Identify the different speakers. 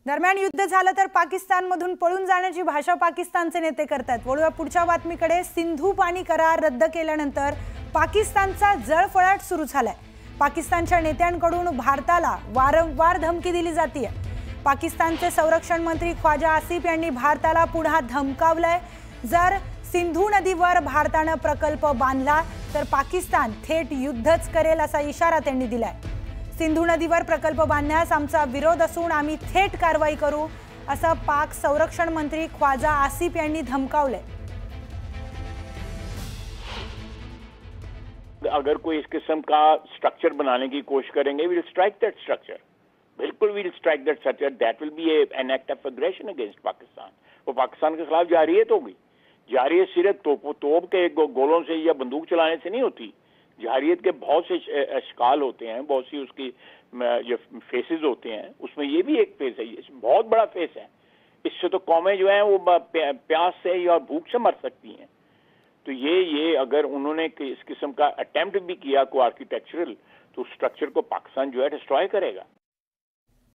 Speaker 1: दरम्यान युद्ध झालं तर पाकिस्तानमधून पळून जाण्याची भाषा पाकिस्तानचे नेते करतात। वळूया पुढच्या बातमीकडे। सिंधू पाणी करार रद्द केल्यानंतर पाकिस्तानचा जळफळाट सुरू झालाय। पाकिस्तानच्या नेत्यांकडून भारताला वारंवार धमकी दिली जाते। पाकिस्तानचे संरक्षण मंत्री ख्वाजा आसिफ यांनी भारताला पुन्हा धमकावलंय। जर सिंधू नदीवर भारताने प्रकल्प बांधला तर पाकिस्तान थेट युद्धच करेल असा इशारा त्यांनी दिलाय। सिंधू नदीवर प्रकल्प बांधण्यास आमचा विरोध असून आम्ही थेट कारवाई करू असं पाक संरक्षण मंत्री ख्वाजा आसिफ यांनी धमकावलंय।
Speaker 2: अगर कोई इस किस्म का स्ट्रक्चर बनाने की कोशिश करेंगे, we will strike that structure. बिल्कुल we will strike that structure. That will be an act of aggression against Pakistan. वो पाकिस्तान के खिलाफ जारियत होगी। जारियत सिर्फ तोप के गोलों से या बंदूक चलाने से नहीं होती। जारियत के बहुत से अशकाल होते हैं, बहुत सी उसकी जो फेसेस होते हैं, उसमें ये भी एक फेस है। ये बहुत बड़ा फेस है। इससे तो कौमें जो हैं वो प्यास से या भूख से मर सकती हैं। तो ये अगर उन्होंने इस किस्म का अटेम्प्ट भी किया को आर्किटेक्चरल, तो स्ट्रक्चर को पाकिस्तान जो है डिस्ट्रॉय करेगा।